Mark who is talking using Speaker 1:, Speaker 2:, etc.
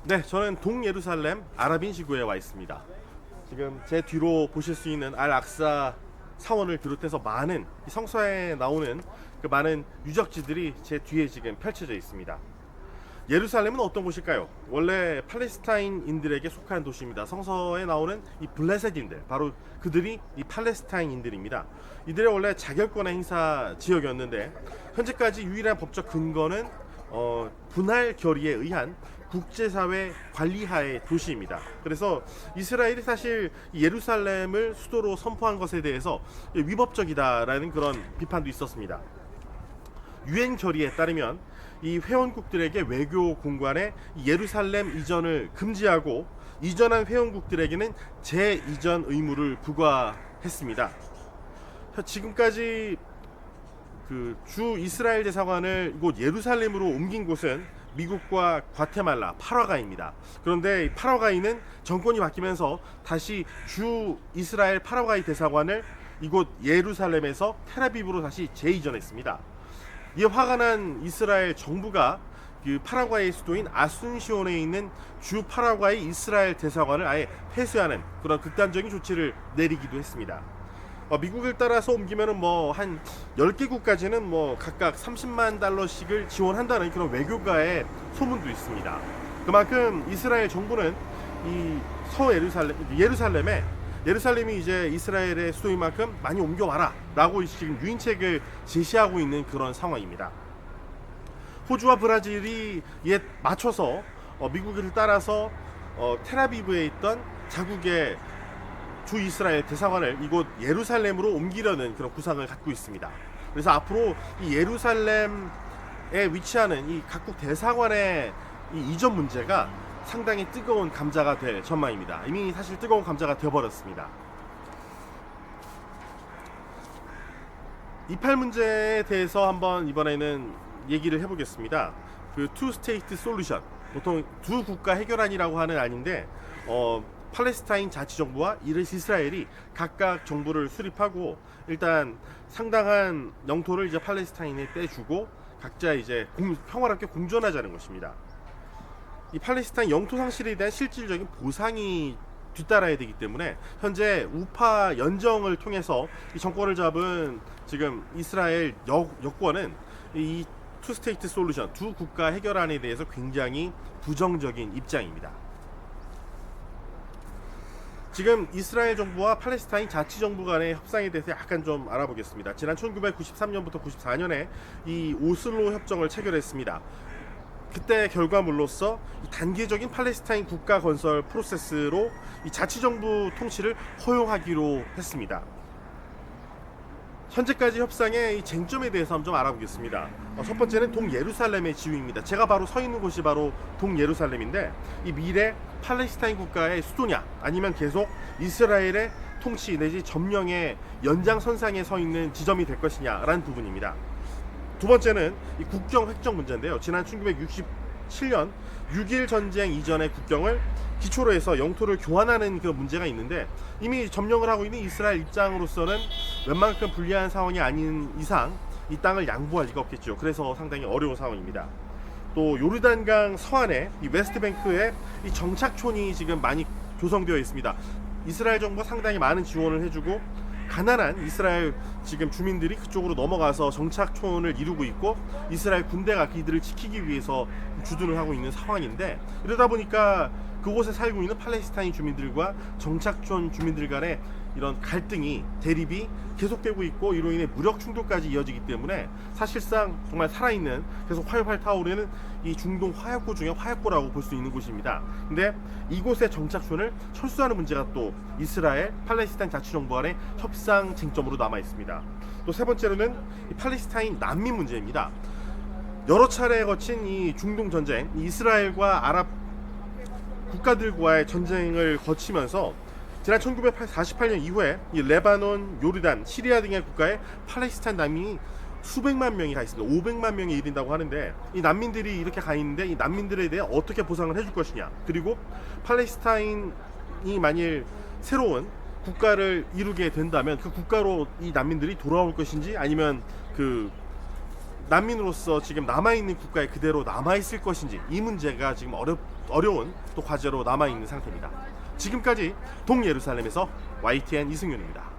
Speaker 1: 네, 저는 동예루살렘 아라빈 지구에 와 있습니다. 지금 제 뒤로 보실 수 있는 알 악사 사원을 비롯해서 많은 이 성서에 나오는 그 많은 유적지들이 제 뒤에 지금 펼쳐져 있습니다. 예루살렘은 어떤 곳일까요? 원래 팔레스타인인들에게 속한 도시입니다. 성서에 나오는 이 블레셋인들, 바로 그들이 이 팔레스타인인들입니다. 이들의 원래 자결권의 행사 지역이었는데 현재까지 유일한 법적 근거는 분할 결의에 의한 국제사회 관리하의 도시입니다. 그래서 이스라엘이 사실 예루살렘을 수도로 선포한 것에 대해서 위법적이다라는 그런 비판도 있었습니다. 유엔 결의에 따르면 이 회원국들에게 외교 공간에 예루살렘 이전을 금지하고 이전한 회원국들에게는 재이전 의무를 부과했습니다. 지금까지 그 주 이스라엘 대사관을 이곳 예루살렘으로 옮긴 곳은 미국과 과테말라, 파라과이입니다. 그런데 이 파라과이는 정권이 바뀌면서 다시 주 이스라엘 파라과이 대사관을 이곳 예루살렘에서 텔아비브로 다시 재이전했습니다. 이에 화가 난 이스라엘 정부가 그 파라과이 수도인 아순시온에 있는 주 파라과이 이스라엘 대사관을 아예 폐쇄하는 그런 극단적인 조치를 내리기도 했습니다. 미국을 따라서 옮기면은 뭐 한 10개국까지는 뭐 각각 30만 달러씩을 지원한다는 그런 외교가의 소문도 있습니다. 그만큼 이스라엘 정부는 이 예루살렘이 이제 이스라엘의 수도인 만큼 많이 옮겨와라 라고 지금 유인책을 제시하고 있는 그런 상황입니다. 호주와 브라질이 이에 맞춰서 미국을 따라서 텔아비브에 있던 자국의 주 이스라엘 대사관을 이곳 예루살렘으로 옮기려는 그런 구상을 갖고 있습니다. 그래서 앞으로 이 예루살렘에 위치하는 이 각국 대사관의 이 이전 문제가 상당히 뜨거운 감자가 될 전망입니다. 이미 사실 뜨거운 감자가 되어버렸습니다. 이팔 문제에 대해서 한번 이번에는 얘기를 해보겠습니다. 그 투 스테이트 솔루션, 보통 두 국가 해결안이라고 하는 안인데 팔레스타인 자치정부와 이스라엘이 각각 정부를 수립하고 일단 상당한 영토를 이제 팔레스타인에 떼주고 각자 이제 평화롭게 공존하자는 것입니다. 이 팔레스타인 영토 상실에 대한 실질적인 보상이 뒤따라야 되기 때문에 현재 우파 연정을 통해서 이 정권을 잡은 지금 이스라엘 여권은 이 투 스테이트 솔루션, 두 국가 해결안에 대해서 굉장히 부정적인 입장입니다. 지금 이스라엘 정부와 팔레스타인 자치정부 간의 협상에 대해서 약간 좀 알아보겠습니다. 지난 1993년부터 94년에 이 오슬로 협정을 체결했습니다. 그때 결과물로서 단계적인 팔레스타인 국가 건설 프로세스로 이 자치정부 통치를 허용하기로 했습니다. 현재까지 협상의 이 쟁점에 대해서 한번 좀 알아보겠습니다. 첫 번째는 동예루살렘의 지위입니다. 제가 바로 서 있는 곳이 바로 동예루살렘인데 이 미래 팔레스타인 국가의 수도냐 아니면 계속 이스라엘의 통치 내지 점령의 연장선상에 서 있는 지점이 될 것이냐라는 부분입니다. 두 번째는 이 국경 획정 문제인데요. 지난 1967년 6.1 전쟁 이전의 국경을 기초로 해서 영토를 교환하는 그 문제가 있는데 이미 점령을 하고 있는 이스라엘 입장으로서는 웬만큼 불리한 상황이 아닌 이상 이 땅을 양보할 리가 없겠죠. 그래서 상당히 어려운 상황입니다. 또 요르단강 서안에 이 웨스트뱅크에 이 정착촌이 지금 많이 조성되어 있습니다. 이스라엘 정부가 상당히 많은 지원을 해주고 가난한 이스라엘 지금 주민들이 그쪽으로 넘어가서 정착촌을 이루고 있고 이스라엘 군대가 이들을 지키기 위해서 주둔을 하고 있는 상황인데 이러다 보니까 그곳에 살고 있는 팔레스타인 주민들과 정착촌 주민들 간의 이런 갈등이 대립이 계속되고 있고 이로 인해 무력 충돌까지 이어지기 때문에 사실상 정말 살아있는 계속 활활 타오르는 이 중동 화약고 중에 화약고라고 볼 수 있는 곳입니다. 근데 이곳의 정착촌을 철수하는 문제가 또 이스라엘 팔레스타인 자치정부 간의 협상 쟁점으로 남아 있습니다. 또 세 번째로는 이 팔레스타인 난민 문제입니다. 여러 차례에 거친 이 중동 전쟁, 이스라엘과 아랍 국가들과의 전쟁을 거치면서 지난 1948년 이후에 이 레바논, 요르단, 시리아 등의 국가에 팔레스타인 난민이 수백만 명이 가 있습니다. 500만 명에 이른다고 하는데 이 난민들이 이렇게 가 있는데 이 난민들에 대해 어떻게 보상을 해줄 것이냐, 그리고 팔레스타인이 만일 새로운 국가를 이루게 된다면 그 국가로 이 난민들이 돌아올 것인지 아니면 그 난민으로서 지금 남아있는 국가에 그대로 남아있을 것인지 이 문제가 지금 어려운 또 과제로 남아있는 상태입니다. 지금까지 동예루살렘에서 YTN 이승윤입니다.